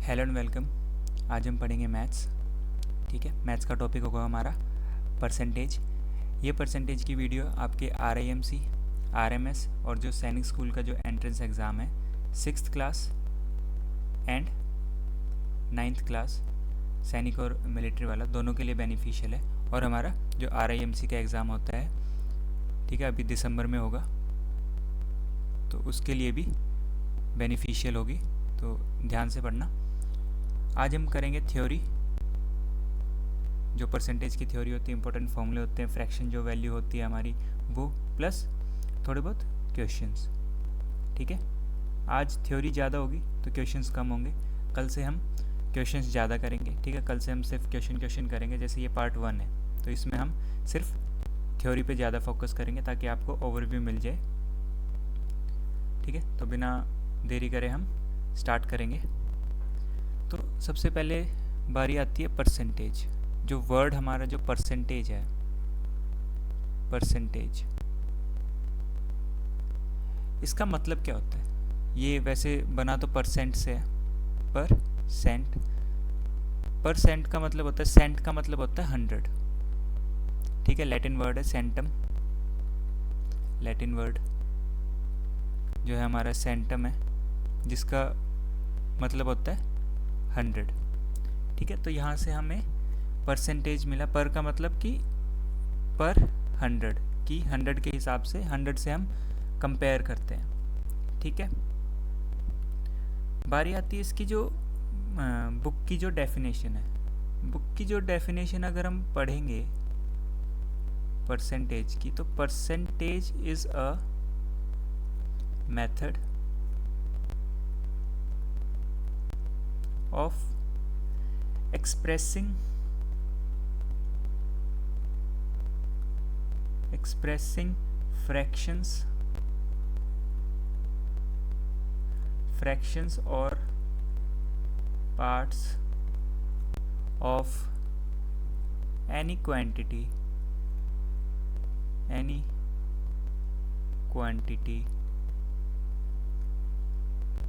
Hello and welcome. आज हम पढ़ेंगे मैथ्स। ठीक है, मैथ्स का टॉपिक होगा हमारा परसेंटेज। ये परसेंटेज की वीडियो आपके RIMC, RMS और जो सैनिक स्कूल का जो एंट्रेंस एग्ज़ाम है 6th class and 9th class, सैनिक और मिलिट्री वाला, दोनों के लिए बेनिफिशियल है। और हमारा जो RIMC का एग्ज़ाम होता है, ठीक है, अभी दिसंबर में होगा, तो उसके लिए भी बेनिफिशियल होगी, तो ध्यान से पढ़ना। आज हम करेंगे थ्योरी, जो परसेंटेज की थ्योरी होती है, इंपॉर्टेंट फॉर्मूले होते हैं, फ्रैक्शन जो वैल्यू होती है हमारी वो, प्लस थोड़े बहुत क्वेश्चंस। ठीक है, आज थ्योरी ज़्यादा होगी तो क्वेश्चंस कम होंगे। कल से हम क्वेश्चंस ज़्यादा करेंगे। ठीक है, कल से हम सिर्फ क्वेश्चन करेंगे। जैसे ये पार्ट 1 है तो इसमें हम सिर्फ थ्योरी पे ज़्यादा फोकस करेंगे ताकि आपको ओवरव्यू मिल जाए। ठीक है, तो बिना देरी करे हम स्टार्ट करेंगे। तो सबसे पहले बारी आती है परसेंटेज। जो वर्ड हमारा जो परसेंटेज है, परसेंटेज, इसका मतलब क्या होता है? ये वैसे बना तो परसेंट से है, पर सेंट, परसेंट का मतलब होता है, सेंट का मतलब होता है 100। ठीक है, लैटिन वर्ड है सेंटम, लैटिन वर्ड जो है हमारा सेंटम है, जिसका मतलब होता है 100। ठीक है, तो यहाँ से हमें परसेंटेज मिला। पर का मतलब कि पर 100 की 100 के हिसाब से 100 से हम कंपेयर करते हैं। ठीक है, बारी आती है इसकी जो बुक की जो डेफिनेशन है। बुक की जो डेफिनेशन अगर हम पढ़ेंगे परसेंटेज की, तो percentage is a method of expressing fractions or parts of any quantity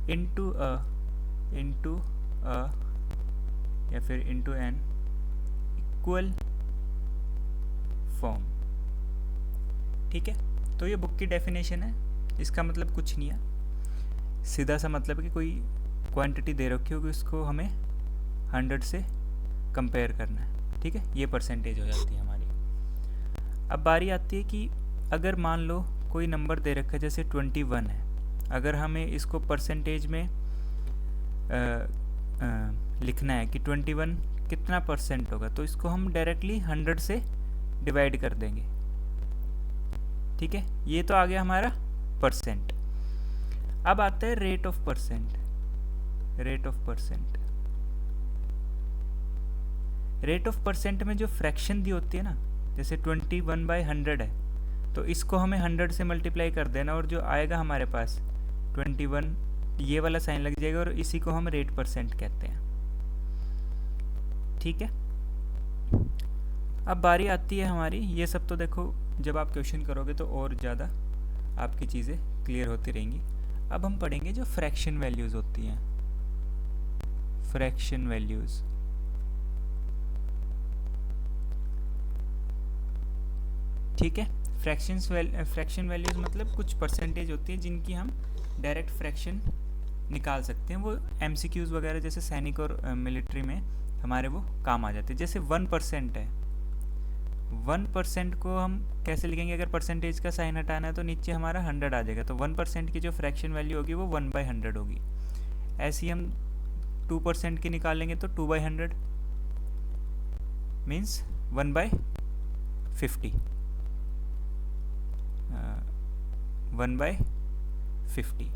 into a या फिर into an equal form। ठीक है, तो ये बुक की डेफिनेशन है। इसका मतलब कुछ नहीं है, सीधा सा मतलब कि कोई क्वांटिटी दे रखी होगी, उसको हमें 100 से कंपेयर करना है। ठीक है, ये परसेंटेज हो जाती है हमारी। अब बारी आती है कि अगर मान लो कोई नंबर दे रखा है, जैसे 21 है, अगर हमें इसको परसेंटेज में लिखना है कि 21 कितना परसेंट होगा, तो इसको हम डायरेक्टली 100 से डिवाइड कर देंगे। ठीक है, ये तो आ गया हमारा परसेंट। अब आता है rate of percent. Rate of percent, rate of percent में जो फ्रैक्शन दी होती है ना, जैसे 21/100 है, तो इसको हमें 100 से मल्टीप्लाई कर देना, और जो आएगा हमारे पास 21, ये वाला साइन लग जाएगा, और इसी को हम रेट परसेंट कहते हैं। ठीक है, अब बारी आती है हमारी, ये सब तो देखो जब आप क्वेश्चन करोगे तो और ज़्यादा आपकी चीज़ें क्लियर होती रहेंगी। अब हम पढ़ेंगे जो फ्रैक्शन वैल्यूज़ होती हैं, फ्रैक्शन वैल्यूज़। ठीक है, फ्रैक्शन वैल्यूज़ मतलब कुछ परसेंटेज होती है जिनकी हम डायरेक्ट फ्रैक्शन निकाल सकते हैं। वो MCQs वगैरह जैसे सैनिक और मिलिट्री में हमारे वो काम आ जाते हैं। जैसे 1% है, 1% को हम कैसे लिखेंगे? अगर परसेंटेज का साइन हटाना है तो नीचे हमारा 100 आ जाएगा, तो 1% की जो फ्रैक्शन वैल्यू होगी वो 1/100 होगी। ऐसे ही हम 2% की निकालेंगे तो 2/100 मीन्स 1/50, 1/50।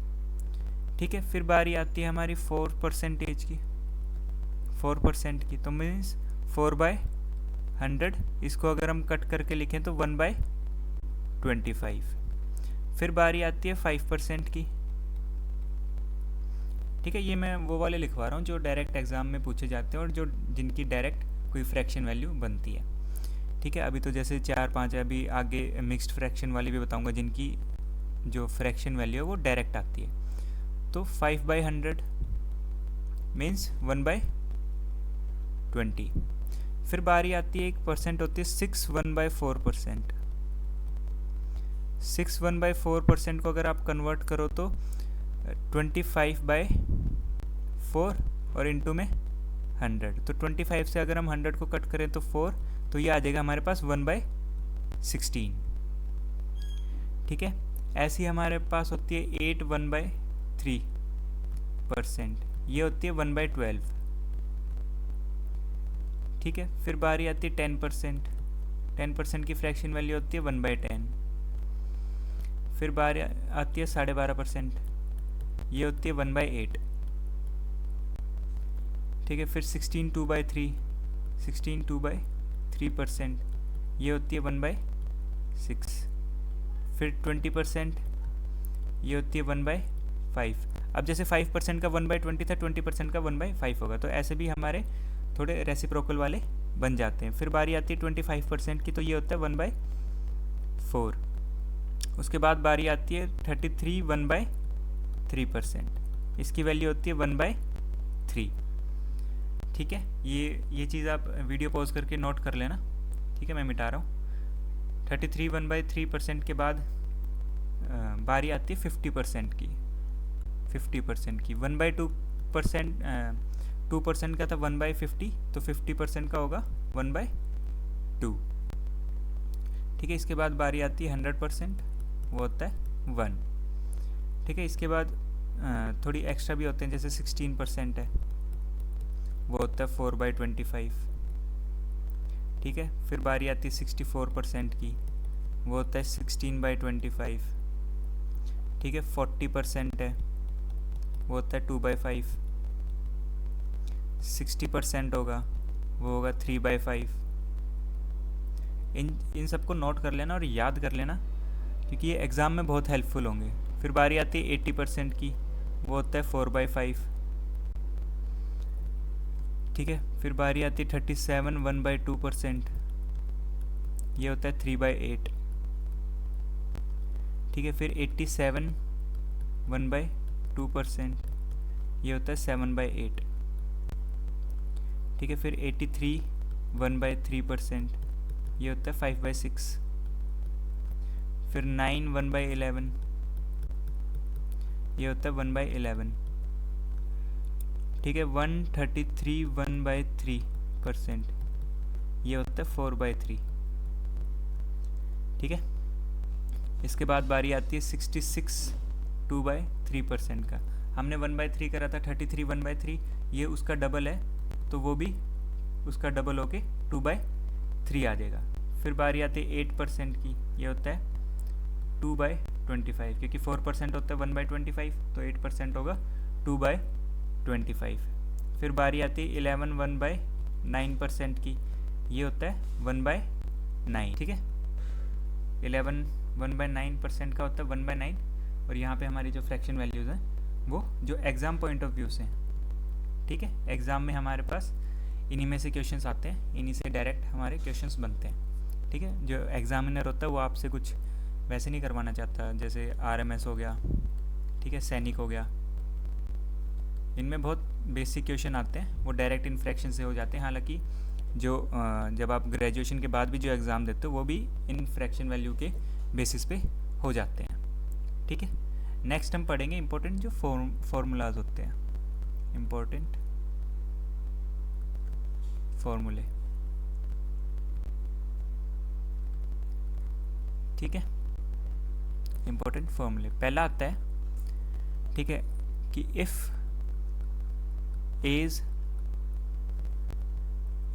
ठीक है, फिर बारी आती है हमारी 4% की, 4% की, तो मीन्स 4/100। इसको अगर हम कट करके लिखें तो 1/25। फिर बारी आती है 5% की। ठीक है, ये मैं वो वाले लिखवा रहा हूँ जो डायरेक्ट एग्जाम में पूछे जाते हैं और जो जिनकी डायरेक्ट कोई फ्रैक्शन वैल्यू बनती है। ठीक है, अभी तो जैसे 4-5 है, अभी आगे मिक्स्ड फ्रैक्शन वाली भी बताऊँगा जिनकी जो फ्रैक्शन वैल्यू है वो डायरेक्ट आती है। तो 5/100 मीन्स 1/20। फिर बारी आती है, एक परसेंट होती है 6 1/4%। 6 1/4% को अगर आप कन्वर्ट करो तो 25/4 और इंटू में 100, तो 25 से अगर हम 100 को कट करें तो 4, तो ये आ जाएगा हमारे पास 1/16। ठीक है, ऐसी हमारे पास होती है 8 1/3%, ये होती है 1/12। ठीक है, फिर बारी आती है 10%। 10% की फ्रैक्शन वैल्यू होती है 1/10। फिर बारी आती है 12.5%, ये होती है 1/8। ठीक है, फिर 16 2/3%, ये होती है 1/6। फिर 20%, ये होती है 1/5। अब जैसे 5% का 1/20 था, 20% का 1/5 होगा, तो ऐसे भी हमारे थोड़े रेसिप्रोकल वाले बन जाते हैं। फिर बारी आती है 25% की, तो ये होता है 1/4। उसके बाद बारी आती है 33 1/3%, इसकी वैल्यू होती है 1/3। ठीक है, ये चीज़ आप वीडियो पॉज करके नोट कर लेना। ठीक है, मैं मिटा रहा हूँ। 33 1/3% के बाद बारी आती है 50% की। 1/2%, 2% का था 1/50, तो 50% का होगा 1/2। ठीक है, इसके बाद बारी आती है 100%, वो होता है 1। ठीक है, इसके बाद थोड़ी एक्स्ट्रा भी होते हैं, जैसे 16% है, वो होता है 4/25। ठीक है, फिर बारी आती है 64% की, वो होता है 16/25। ठीक है, 40% है, वो होता है 2/5। 60% होगा, वो होगा 3/5। इन सबको नोट कर लेना और याद कर लेना, क्योंकि ये एग्ज़ाम में बहुत हेल्पफुल होंगे। फिर बारी आती है 80% की, वो होता है 4/5। ठीक है, फिर बारी आती है 37 1/2%, ये होता है 3/8। ठीक है, फिर 87 1/2%, ये होता है 7/8। ठीक है, फिर 83 1/3%, ये होता है 5/6। फिर 9 1/11, ये होता है 1/11। ठीक है, 133 1/3%, ये होता है 4/3। ठीक है, इसके बाद बारी आती है 66 2/3% का। हमने 1/3 करा था, 33 1/3, ये उसका डबल है, तो वो भी उसका डबल होके 2/3 आ जाएगा। फिर बारी आती है 8% की, ये होता है 2/25, क्योंकि 4% होता है 1/25, तो 8% होगा 2/25। फिर बारी आती है 11 1/9% की, ये होता है 1/9। ठीक है, 11 1/9% का होता है 1/9, और यहाँ पे हमारी जो फ्रैक्शन वैल्यूज़ हैं वो जो एग्ज़ाम पॉइंट ऑफ व्यू से हैं। ठीक है, एग्ज़ाम में हमारे पास इन्हीं में से क्वेश्चंस आते हैं, इन्हीं से डायरेक्ट हमारे क्वेश्चंस बनते हैं। ठीक है, जो एग्ज़ामिनर होता है वो आपसे कुछ वैसे नहीं करवाना चाहता, जैसे RMS हो गया, ठीक है, सैनिक हो गया, इनमें बहुत बेसिक क्वेश्चन आते हैं, वो डायरेक्ट इन फ्रैक्शन से हो जाते हैं। हालांकि जो जब आप ग्रेजुएशन के बाद भी जो एग्ज़ाम देते हो वो भी इन फ्रैक्शन वैल्यू के बेसिस पे हो जाते हैं। ठीक है, नेक्स्ट हम पढ़ेंगे इम्पोर्टेंट जो फॉर्मूलाज होते हैं, इम्पोर्टेंट फॉर्मूले। ठीक है, इम्पोर्टेंट फॉर्मूले पहला आता है, ठीक है, कि if as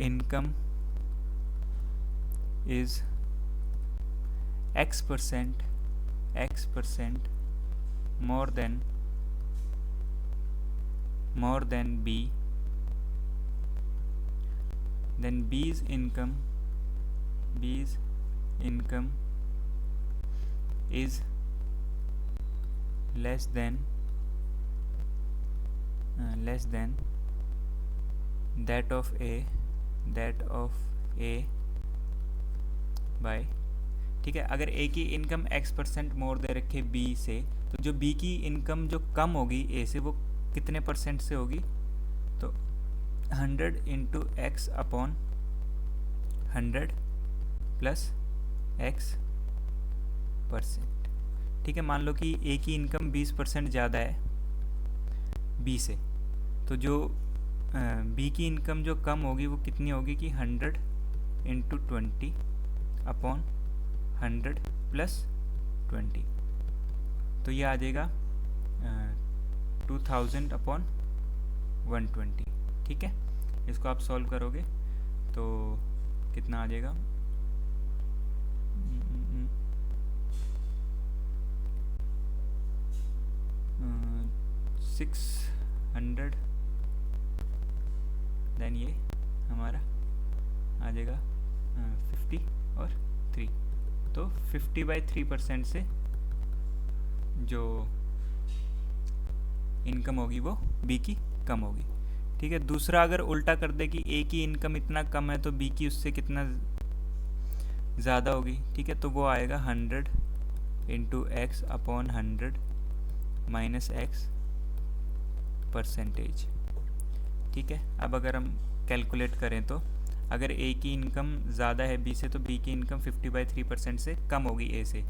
income is X% more than B, then B's income is less than that of A by, ठीक है, अगर A की इनकम X% मोर दे रखे B से, तो जो B की इनकम जो कम होगी A से वो कितने % से होगी, 100 into x upon 100 plus x percent. ठीक है, मान लो कि ए की इनकम 20% ज़्यादा है बी से, तो जो बी की इनकम जो कम होगी वो कितनी होगी कि 100 इंटू 20 अपॉन 100 प्लस 20, तो ये आ जाएगा 2000 अपॉन 120। ठीक है, इसको आप सॉल्व करोगे तो कितना आ जाएगा, 600, देन ये हमारा आ जाएगा 50 और 3, तो 50/3% से जो इनकम होगी वो बी की कम होगी। ठीक है, दूसरा अगर उल्टा कर दे कि ए की इनकम इतना कम है तो बी की उससे कितना ज़्यादा होगी। ठीक है, तो वो आएगा 100 into x upon 100 minus x percentage. ठीक है, अब अगर हम कैलकुलेट करें तो अगर ए की इनकम ज़्यादा है बी से तो बी की इनकम 50/3% से कम होगी ए से।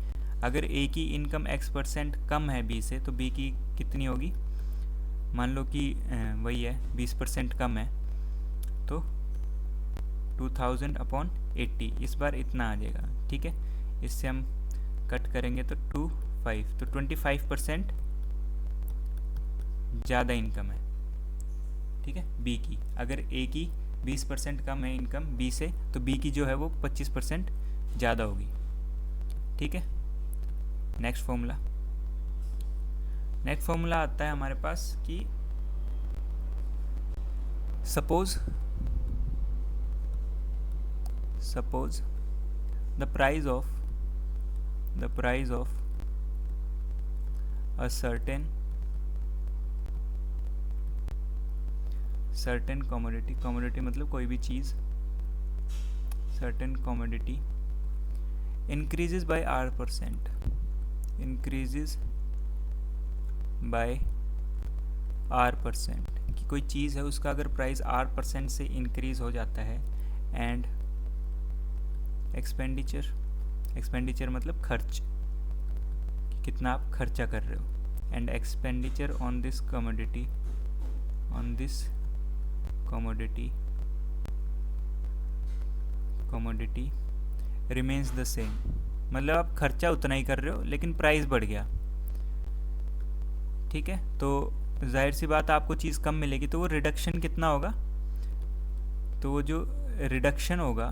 अगर ए की इनकम x% कम है बी से तो बी की कितनी होगी, मान लो कि वही है 20% कम है तो 2000 अपॉन 80, इस बार इतना आ जाएगा। ठीक है, इससे हम कट करेंगे तो 25, तो 25% ज़्यादा इनकम है। ठीक है, बी की, अगर ए की 20% कम है इनकम बी से तो बी की जो है वो 25% ज़्यादा होगी। ठीक है, नेक्स्ट फॉर्मूला आता है हमारे पास कि suppose the price of a certain commodity मतलब कोई भी चीज़, certain commodity increases by R%, कि कोई चीज़ है उसका अगर प्राइस R% से इंक्रीज़ हो जाता है एंड एक्सपेंडिचर मतलब खर्च, कि कितना आप खर्चा कर रहे हो, and expenditure on this commodity remains the same, मतलब आप खर्चा उतना ही कर रहे हो लेकिन प्राइस बढ़ गया। ठीक है, तो जाहिर सी बात आपको चीज़ कम मिलेगी, तो वो रिडक्शन कितना होगा, तो वो जो रिडक्शन होगा,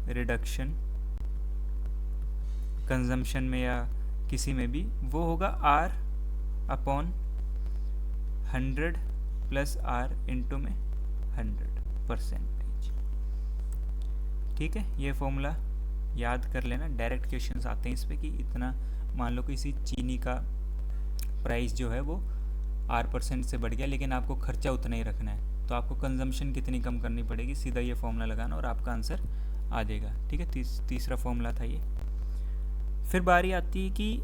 रिडक्शन कंजम्पशन में या किसी में भी, वो होगा R upon 100 plus R into में 100%। ठीक है, ये फॉर्मूला याद कर लेना, डायरेक्ट क्वेश्चंस आते हैं इस पे कि इतना, मान लो किसी चीनी का प्राइस जो है वो R% से बढ़ गया लेकिन आपको खर्चा उतना ही रखना है, तो आपको कंजम्पशन कितनी कम करनी पड़ेगी, सीधा ये फॉर्मूला लगाना और आपका आंसर आ जाएगा। ठीक है, तीसरा फॉर्मूला था ये। फिर बारी आती है कि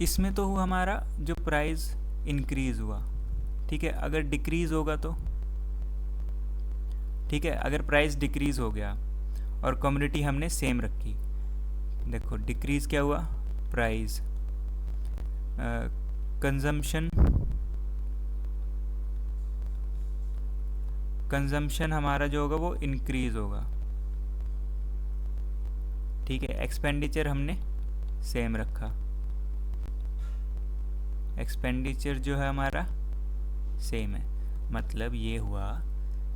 इसमें तो हुआ हमारा जो प्राइस इंक्रीज हुआ। ठीक है, अगर डिक्रीज होगा तो, ठीक है, अगर प्राइस डिक्रीज हो गया और कमोडिटी हमने सेम रखी, देखो डिक्रीज क्या हुआ, प्राइस, कंजम्पशन हमारा जो होगा वो इंक्रीज होगा। ठीक है, एक्सपेंडिचर हमने सेम रखा, एक्सपेंडिचर जो है हमारा सेम है, मतलब ये हुआ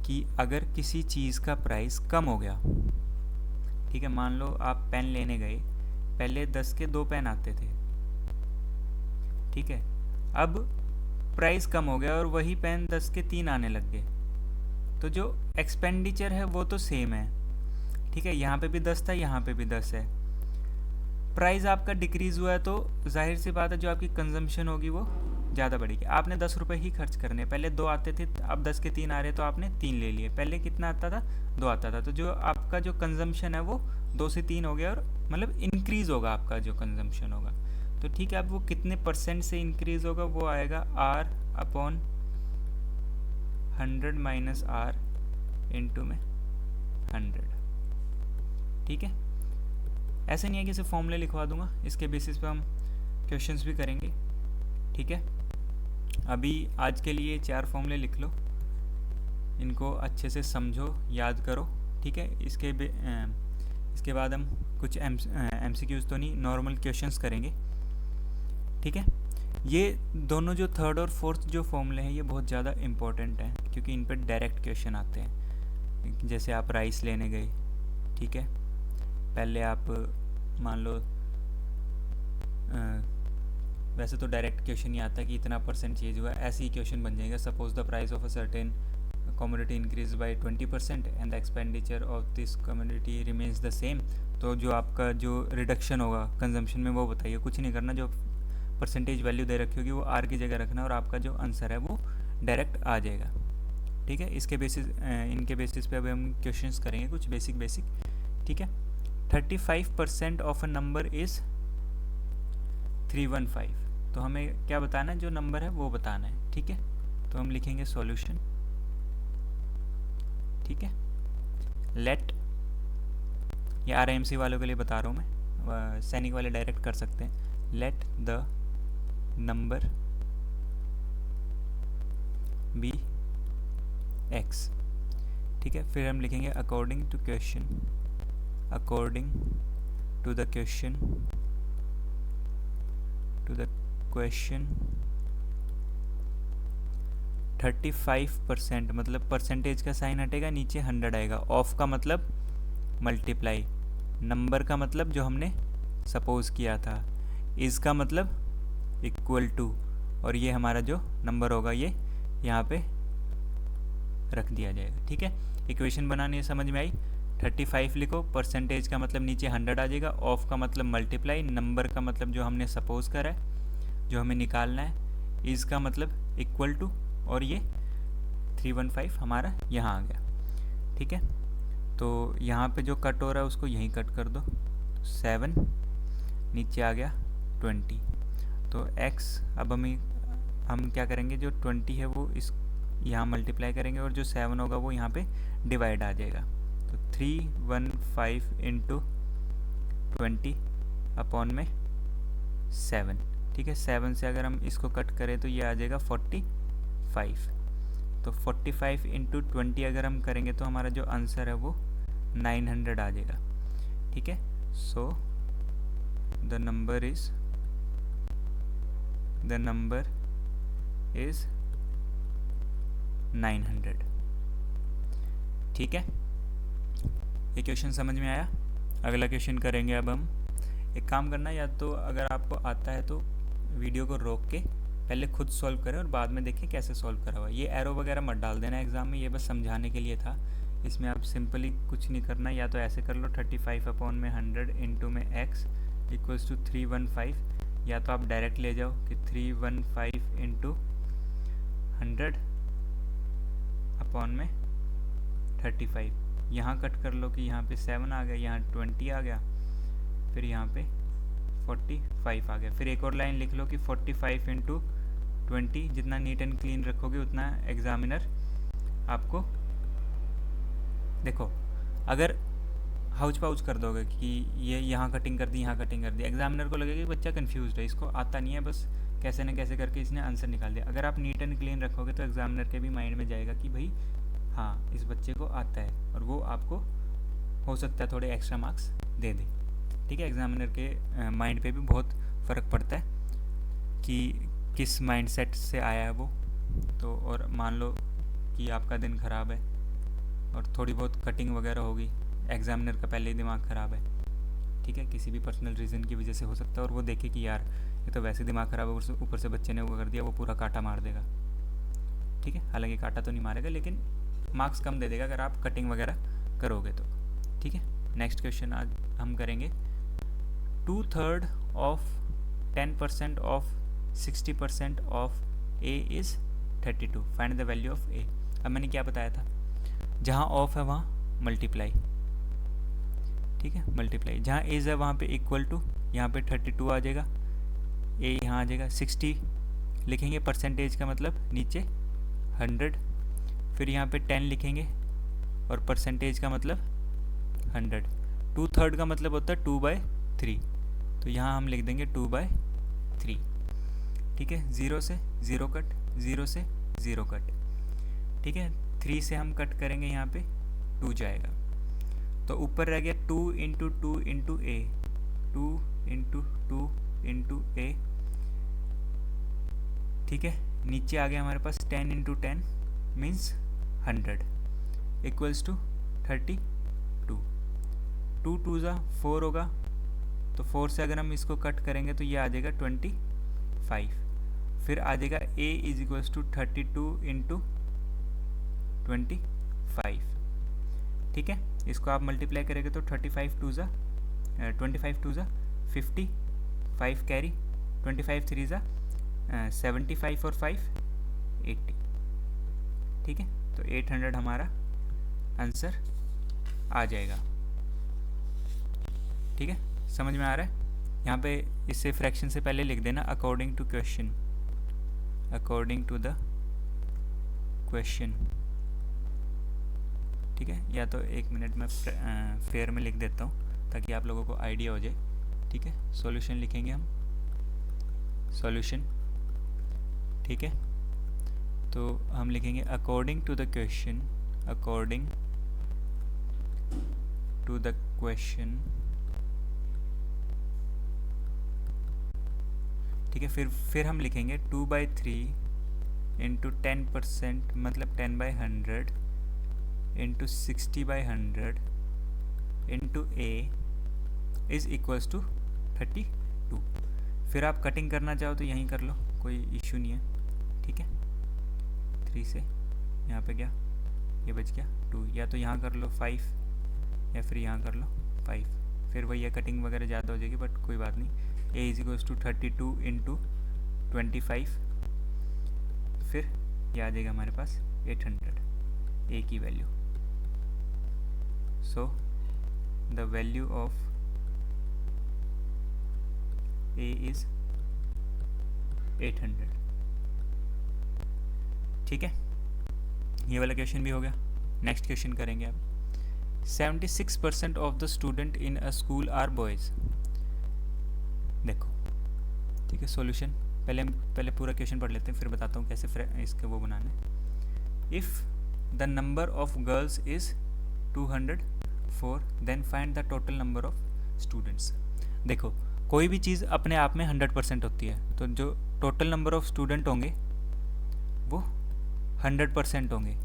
कि अगर किसी चीज़ का प्राइस कम हो गया, ठीक है, मान लो आप पेन लेने गए, पहले 10 के 2 पेन आते थे, ठीक है, अब प्राइस कम हो गया और वही पेन 10 के 3 आने लग गए, तो जो एक्सपेंडिचर है वो तो सेम है। ठीक है, यहाँ पे भी 10 था, यहाँ पे भी 10 है, प्राइस आपका डिक्रीज़ हुआ है तो जाहिर सी बात है जो आपकी कंजम्पशन होगी वो ज़्यादा बढ़ेगी। आपने 10 रुपये ही खर्च करने, पहले 2 आते थे, अब 10 के 3 आ रहे तो आपने 3 ले लिए, पहले कितना आता था, 2 आता था, तो जो आपका जो कंजम्पशन है वो 2 से 3 हो गया, और मतलब इंक्रीज़ होगा आपका जो कंजम्पशन होगा। तो ठीक है, अब वो कितने % से इंक्रीज़ होगा, वो आएगा R upon 100 minus R into में 100। ठीक है, ऐसे नहीं है कि सिर्फ फॉर्मूले लिखवा दूंगा, इसके बेसिस पे हम क्वेश्चंस भी करेंगे। ठीक है, अभी आज के लिए 4 फॉर्मूले लिख लो, इनको अच्छे से समझो, याद करो। ठीक है, इसके बाद हम कुछ MCQs तो नहीं, नॉर्मल क्वेश्चंस करेंगे। ठीक है, ये दोनों जो थर्ड और फोर्थ जो फॉर्मूले हैं ये बहुत ज़्यादा इम्पोर्टेंट हैं, क्योंकि इन पर डायरेक्ट क्वेश्चन आते हैं। जैसे आप राइस लेने गए, ठीक है, पहले आप मान लो वैसे तो डायरेक्ट क्वेश्चन ही आता है कि इतना % चेंज हुआ, ऐसे ही क्वेश्चन बन जाएगा। Suppose the price of a certain commodity increase by 20% and the expenditure of this commodity remains the same। तो जो आपका जो रिडक्शन होगा कंजम्पशन में वो बताइए, कुछ नहीं करना, जो परसेंटेज वैल्यू दे रखी होगी वो आर की जगह रखना और आपका जो आंसर है वो डायरेक्ट आ जाएगा। ठीक है, इसके बेसिस इनके बेसिस पे अभी हम क्वेश्चंस करेंगे कुछ बेसिक। ठीक है, 35% ऑफ अ नंबर इज़ 315। तो हमें क्या बताना है, जो नंबर है वो बताना है। ठीक है, तो हम लिखेंगे सॉल्यूशन। ठीक है, लेट, ये RMC वालों के लिए बता रहा हूँ मैं, सैनिक वाले डायरेक्ट कर सकते हैं। Let the number be x। ठीक है, फिर हम लिखेंगे according to question, according to the question 35%, मतलब परसेंटेज का साइन हटेगा, नीचे 100 आएगा। ऑफ का मतलब मल्टीप्लाई, नंबर का मतलब जो हमने सपोज किया था, इस का मतलब इक्वल टू, और ये हमारा जो नंबर होगा ये यहाँ पे रख दिया जाएगा। ठीक है, इक्वेशन बनानी समझ में आई। 35 लिखो, परसेंटेज का मतलब नीचे 100 आ जाएगा, ऑफ का मतलब मल्टीप्लाई, नंबर का मतलब जो हमने सपोज करा है, जो हमें निकालना है, इस का मतलब इक्वल टू, और ये 315 हमारा यहाँ आ गया। ठीक है, तो यहाँ पे जो कट हो रहा है उसको यहीं कट कर दो, 7 नीचे आ गया 20। तो x अब हम क्या करेंगे, जो 20 है वो इस यहाँ मल्टीप्लाई करेंगे और जो 7 होगा वो यहाँ पे डिवाइड आ जाएगा। तो 315 इंटू 20 अपॉन में 7। ठीक है, 7 से अगर हम इसको कट करें तो ये आ जाएगा 45। तो 45 इंटू 20 अगर हम करेंगे तो हमारा जो आंसर है वो 900 आ जाएगा। ठीक है, सो द नंबर इज 900। ठीक है, ये क्वेश्चन समझ में आया। अगला क्वेश्चन करेंगे अब हम। एक काम करना, या तो अगर आपको आता है तो वीडियो को रोक के पहले खुद सॉल्व करें और बाद में देखें कैसे सॉल्व करा हुआ। ये एरो वगैरह मत डाल देना एग्जाम में, ये बस समझाने के लिए था। इसमें आप सिंपली कुछ नहीं करना, या तो ऐसे कर लो 35 अपॉन में 100 इंटू में x इक्वल्स टू 315, या तो आप डायरेक्ट ले जाओ कि 315 इंटू 100 अपॉन में 35। यहाँ कट कर लो कि यहाँ पे 7 आ गया, यहाँ 20 आ गया, फिर यहाँ पे 45 आ गया। फिर एक और लाइन लिख लो कि 45 इंटू 20, जितना नीट एंड क्लीन रखोगे उतना एग्जामिनर आपको, देखो अगर हाउच पाउच कर दोगे कि ये यहाँ कटिंग कर दी, यहाँ कटिंग कर दी, एग्जामिनर को लगेगा कि बच्चा कंफ्यूज्ड है, इसको आता नहीं है, बस कैसे न कैसे करके इसने आंसर निकाल दिया। अगर आप नीट एंड क्लीन रखोगे तो एग्जामिनर के भी माइंड में जाएगा कि भाई हाँ इस बच्चे को आता है, और वो आपको हो सकता है थोड़े एक्स्ट्रा मार्क्स दे दे। ठीक है, एग्जामिनर के माइंड पे भी बहुत फ़र्क पड़ता है कि किस माइंडसेट से आया है वो। तो और मान लो कि आपका दिन ख़राब है और थोड़ी बहुत कटिंग वगैरह होगी, एग्जामिनर का पहले ही दिमाग ख़राब है, ठीक है, किसी भी पर्सनल रीज़न की वजह से हो सकता है, और वो देखे कि यार ये तो वैसे दिमाग ख़राब है, ऊपर से बच्चे ने वो कर दिया, वो पूरा काटा मार देगा। ठीक है, हालांकि काटा तो नहीं मारेगा लेकिन मार्क्स कम दे देगा अगर आप कटिंग वगैरह करोगे तो। ठीक है, नेक्स्ट क्वेश्चन आज हम करेंगे 2/3 of 10% of 60% of a is 32, find the value of a। अब मैंने क्या बताया था, जहाँ ऑफ है वहाँ मल्टीप्लाई, ठीक है, मल्टीप्लाई, जहाँ इज़ है वहाँ पे इक्वल टू, यहाँ पे 32 आ जाएगा, a यहाँ आ जाएगा, 60 लिखेंगे, परसेंटेज का मतलब नीचे 100, फिर यहाँ पे 10 लिखेंगे और परसेंटेज का मतलब 100। 2/3 का मतलब होता है 2/3, तो यहाँ हम लिख देंगे 2/3। ठीक है, 0 से 0 कट, 0 से 0 कट। ठीक है, 3 से हम कट करेंगे, यहाँ पे 2 जाएगा, तो ऊपर रह गया 2 इंटू 2 इंटू ए, 2 इंटू 2 इंटू ए। ठीक है, नीचे आ गया हमारे पास 10 इंटू 10 मीन्स 100 इक्वल्स टू 32। 2 2 ज़ा 4 होगा, तो 4 से अगर हम इसको कट करेंगे तो ये आ जाएगा 25। फिर आ जाएगा a is equals to 32 into 25। ठीक है, इसको आप मल्टीप्लाई करेंगे तो 25 2 ज़ा 50, 5 कैरी, 25 3 ज़ा 75 और 5 80। ठीक है, तो 800 हमारा आंसर आ जाएगा। ठीक है, समझ में आ रहा है? यहाँ पे इससे फ्रैक्शन से पहले लिख देना according to question, according to the question. ठीक है, या तो 1 मिनट में फेयर में लिख देता हूँ ताकि आप लोगों को आइडिया हो जाए। ठीक है, सॉल्यूशन लिखेंगे हम, सॉल्यूशन। ठीक है, तो हम लिखेंगे according to the question, according to the question. ठीक है, फिर हम लिखेंगे 2/3 इंटू 10% मतलब 10/100 into 60/100 into a is equals to 32। फिर आप कटिंग करना चाहो तो यहीं कर लो, कोई इशू नहीं है। ठीक है, 3 से यहाँ पे क्या, ये बच गया 2, या तो यहाँ कर लो 5 या फिर यहाँ कर लो 5। फिर वही है, कटिंग वगैरह ज़्यादा हो जाएगी बट कोई बात नहीं। a is equals to 32 into 25, फिर ये आ जाएगा हमारे पास 800 a की value. So the value of a is 800। ठीक है, ये वाला क्वेश्चन भी हो गया। नेक्स्ट क्वेश्चन करेंगे अब। 76% of the student in a school are boys. देखो, ठीक है, सॉल्यूशन पहले पूरा क्वेश्चन पढ़ लेते हैं, फिर बताता हूँ कैसे इसके वो बनाना है। If the number of girls is 204 then find the total number of students. देखो, कोई भी चीज़ अपने आप में 100% होती है, तो जो टोटल नंबर ऑफ स्टूडेंट होंगे वो 100% होंगे।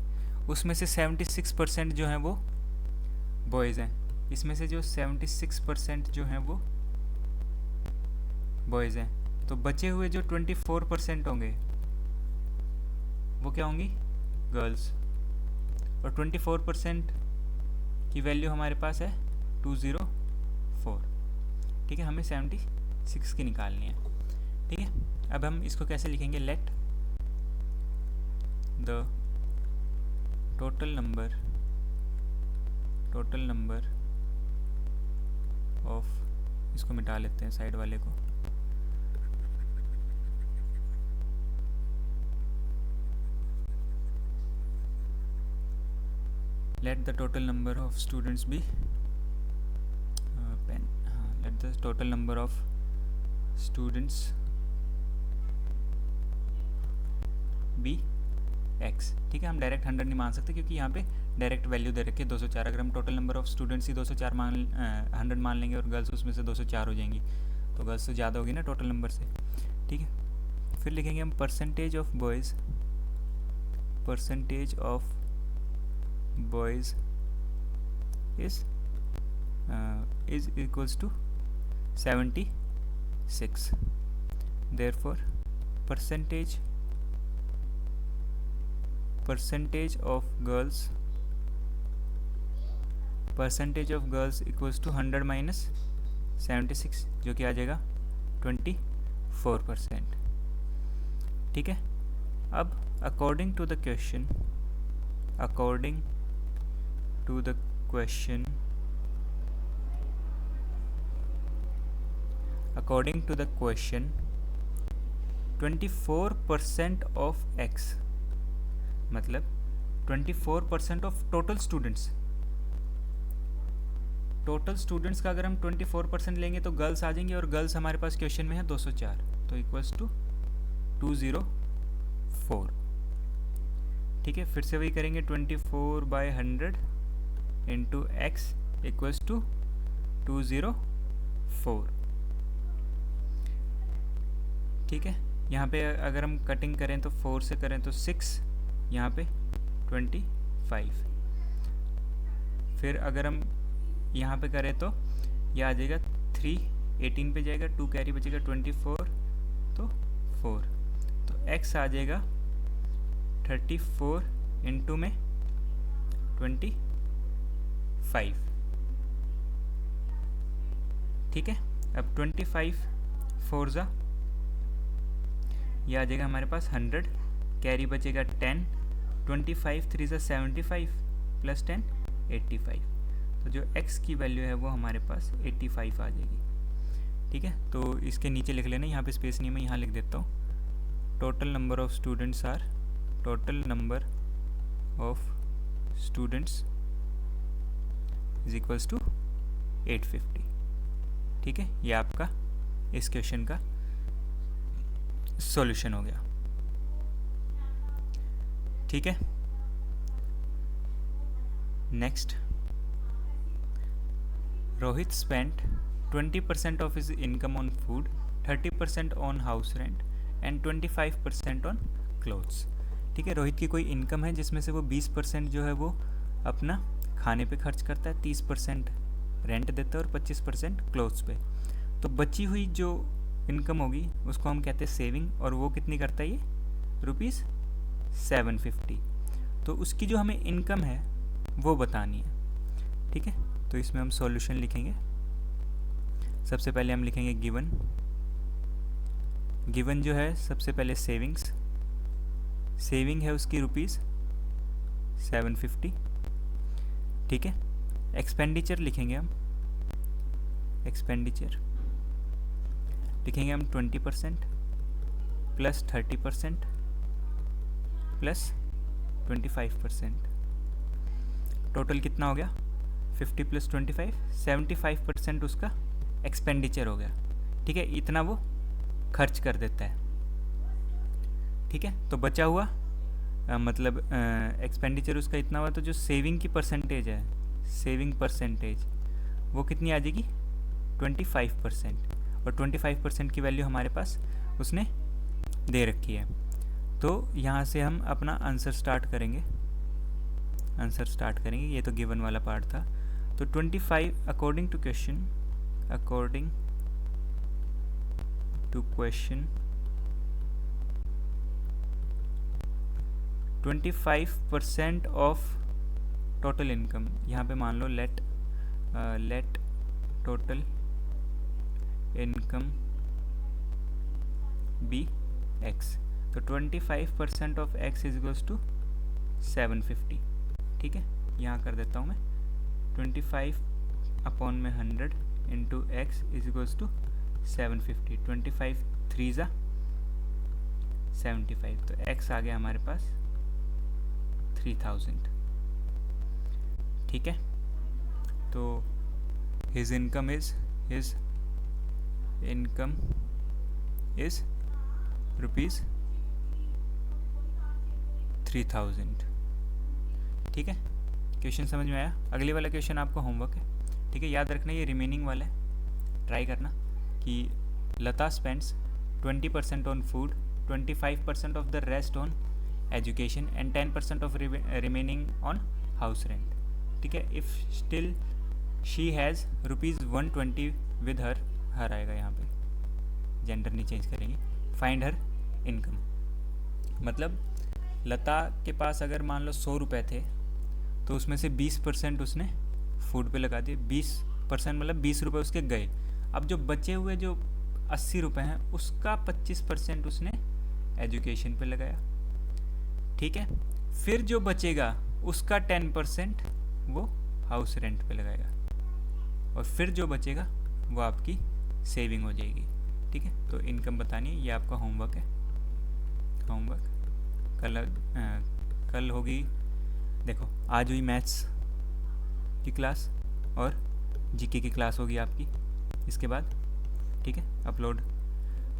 उसमें से 76% जो हैं वो बॉयज़ हैं, इसमें से जो 76% जो हैं वो बॉयज़ हैं, तो बचे हुए जो 24% होंगे वो क्या होंगी, गर्ल्स। और 24% की वैल्यू हमारे पास है 204। ठीक है, हमें 76 की निकालनी है। ठीक है, अब हम इसको कैसे लिखेंगे, let the total number of, इसको मिटा लेते हैं साइड वाले को, let the total number of students be let the total number of students be x। ठीक है, हम डायरेक्ट 100 नहीं मान सकते क्योंकि यहाँ पे डायरेक्ट वैल्यू दे रखी है 204। अगर हम टोटल नंबर ऑफ स्टूडेंट्स ही 204 100 मान लेंगे और गर्ल्स उसमें से 204 हो जाएंगी, तो गर्ल्स तो ज़्यादा होगी ना टोटल नंबर से। ठीक है, फिर लिखेंगे हम percentage of boys, percentage of boys is equals to 76। therefore percentage of girls equals to 100 minus 76, जो कि आ जाएगा 24%। ठीक है, अब according to the question according to the question 24% of x मतलब 24% of total students. Total students का अगर हम 24% लेंगे तो गर्ल्स आ जाएंगे, और गर्ल्स हमारे पास क्वेश्चन में है 204, तो इक्वल्स टू 204। ठीक है, फिर से वही करेंगे, 24/100 इंटू एक्स इक्वल्स टू 204। ठीक है, यहाँ पे अगर हम कटिंग करें तो 4 से करें तो 6, यहाँ पे 25। फिर अगर हम यहाँ पे करें तो यह आ जाएगा 3, 18 पे जाएगा, 2 कैरी बचेगा, 24 तो 4, तो x आ जाएगा 34 इंटू में 25। ठीक है, अब 25 4 जा, यह आ जाएगा हमारे पास 100, कैरी बचेगा 10, 25 3 जा 75 प्लस 10 85, तो जो x की वैल्यू है वो हमारे पास 85 आ जाएगी। ठीक है, तो इसके नीचे लिख लेना, यहाँ पे स्पेस नहीं है, मैं यहाँ लिख देता हूँ, total number of students are, total number of students is equals to 850। ठीक है, ये आपका इस क्वेश्चन का सॉल्यूशन हो गया। ठीक है, next, Rohit spent 20% of his income on food, 30% on house rent and 25% on clothes। ठीक है, रोहित की कोई इनकम है जिसमें से वो 20% जो है वो अपना खाने पे खर्च करता है, 30% रेंट देता है और 25% क्लोथ्स पे। तो बची हुई जो इनकम होगी उसको हम कहते हैं सेविंग, और वो कितनी करता है ये, ₹750। तो उसकी जो हमें इनकम है वो बतानी है। ठीक है, तो इसमें हम सॉल्यूशन लिखेंगे। सबसे पहले हम लिखेंगे गिवन, गिवन जो है सबसे पहले सेविंग्स, सेविंग है उसकी ₹750। ठीक है, एक्सपेंडिचर लिखेंगे हम, एक्सपेंडिचर लिखेंगे हम 20% प्लस 30% प्लस 25%, टोटल कितना हो गया 50 प्लस 25, 75% उसका एक्सपेंडिचर हो गया। ठीक है, इतना वो खर्च कर देता है। ठीक है, तो बचा हुआ मतलब एक्सपेंडिचर उसका इतना हुआ, तो जो सेविंग की परसेंटेज है, सेविंग परसेंटेज वो कितनी आ जाएगी 25%, और 25% की वैल्यू हमारे पास उसने दे रखी है। तो यहाँ से हम अपना आंसर स्टार्ट करेंगे, आंसर स्टार्ट करेंगे, ये तो गिवन वाला पार्ट था। तो 25 according to question, according to question 25% of total income, यहाँ पे मान लो let total income be x, तो 25% of x is equals to 750। ठीक है, यहाँ कर देता हूँ मैं 25/100 into X is equals to 750, 25 3 जा 75, तो x आ गया हमारे पास 3000। ठीक है, तो his income is ₹3000। ठीक है, क्वेश्चन समझ में आया। अगले वाला क्वेश्चन आपको होमवर्क है। ठीक है, याद रखना ये रिमेनिंग वाला है, ट्राई करना कि Lata spends 20% on food, 25% of the rest on education and 10% of remaining on house rent. ठीक है, if still she has ₹120 with her आएगा, यहाँ पे जेंडर नहीं चेंज करेंगे, फाइंड हर इनकम। मतलब लता के पास अगर मान लो 100 रुपये थे तो उसमें से 20% उसने फूड पे लगा दिए, 20% मतलब 20 रुपये उसके गए। अब जो बचे हुए जो 80 रुपये हैं उसका 25% उसने एजुकेशन पे लगाया। ठीक है, फिर जो बचेगा उसका 10% वो हाउस रेंट पे लगाएगा, और फिर जो बचेगा वो आपकी सेविंग हो जाएगी। ठीक है, तो इनकम बतानी है, ये आपका होमवर्क है। होमवर्क कल होगी देखो आज हुई मैथ्स की क्लास और जीके की क्लास होगी आपकी इसके बाद, ठीक है। अपलोड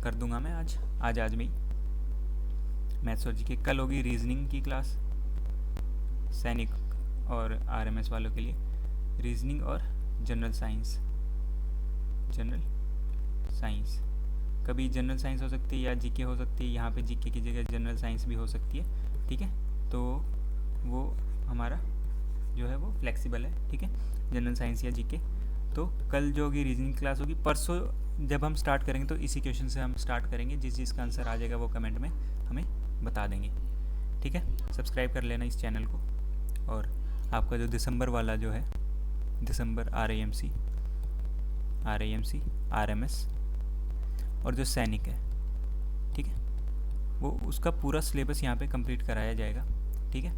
कर दूंगा मैं आज में ही मैथ्स और जीके। कल होगी रीजनिंग की क्लास, सैनिक और आरएमएस वालों के लिए रीजनिंग और जनरल साइंस। कभी जनरल साइंस हो सकती है या जीके हो सकती है, यहाँ पे जीके की जगह जनरल साइंस भी हो सकती है, ठीक है। तो वो हमारा जो है वो फ्लेक्सिबल है, ठीक है, जनरल साइंस या जीके। तो कल जो होगी रीजनिंग क्लास होगी। परसों जब हम स्टार्ट करेंगे तो इसी क्वेश्चन से हम स्टार्ट करेंगे, जिस जिसका आंसर आ जाएगा वो कमेंट में हमें बता देंगे, ठीक है। सब्सक्राइब कर लेना इस चैनल को। और आपका जो दिसंबर वाला जो है, दिसंबर RAMC RMS और जो सैनिक है, ठीक है, वो उसका पूरा सिलेबस यहाँ पे कंप्लीट कराया जाएगा, ठीक है।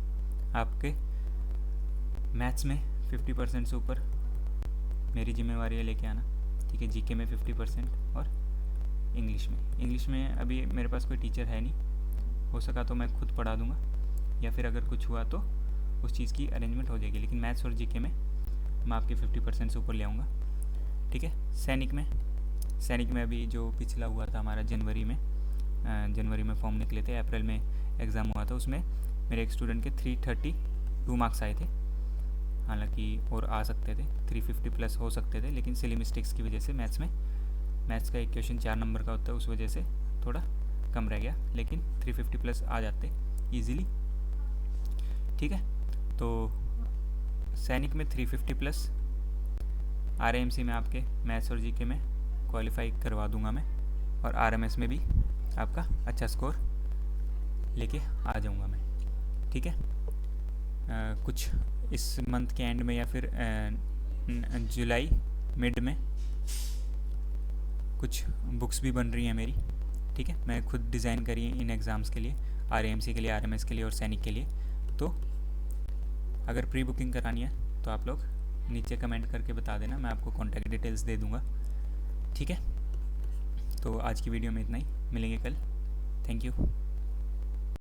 आपके मैथ्स में 50% से ऊपर मेरी जिम्मेवारी है लेके आना, ठीक है। जीके में 50% और इंग्लिश में अभी मेरे पास कोई टीचर है नहीं, हो सका तो मैं खुद पढ़ा दूंगा या फिर अगर कुछ हुआ तो उस चीज़ की अरेंजमेंट हो जाएगी, लेकिन मैथ्स और जीके में मैं आपके 50% से ऊपर ले आऊँगा, ठीक है। सैनिक में अभी जो पिछला हुआ था हमारा जनवरी में फॉर्म निकले थे, अप्रैल में एग्ज़ाम हुआ था, उसमें मेरे एक स्टूडेंट के 332 मार्क्स आए थे। हालांकि और आ सकते थे, 350 प्लस हो सकते थे, लेकिन सिली मिस्टेक्स की वजह से मैथ्स का एक क्वेश्चन 4 नंबर का होता है, उस वजह से थोड़ा कम रह गया, लेकिन 350 प्लस आ जाते ईजिली, ठीक है। तो सैनिक में 350 प्लस, RAMC में आपके मैथ्स और जीके में क्वालिफाई करवा दूंगा मैं, और RMS में भी आपका अच्छा स्कोर लेके आ जाऊंगा मैं, ठीक है। कुछ इस मंथ के एंड में या फिर जुलाई मिड में कुछ बुक्स भी बन रही हैं मेरी, ठीक है। मैं खुद डिज़ाइन करी इन एग्ज़ाम्स के लिए, RAMC के लिए, RMS के लिए और सैनिक के लिए। तो अगर प्री बुकिंग करानी है तो आप लोग नीचे कमेंट करके बता देना, मैं आपको कॉन्टैक्ट डिटेल्स दे दूँगा, ठीक है। तो आज की वीडियो में इतना ही, मिलेंगे कल। Thank you.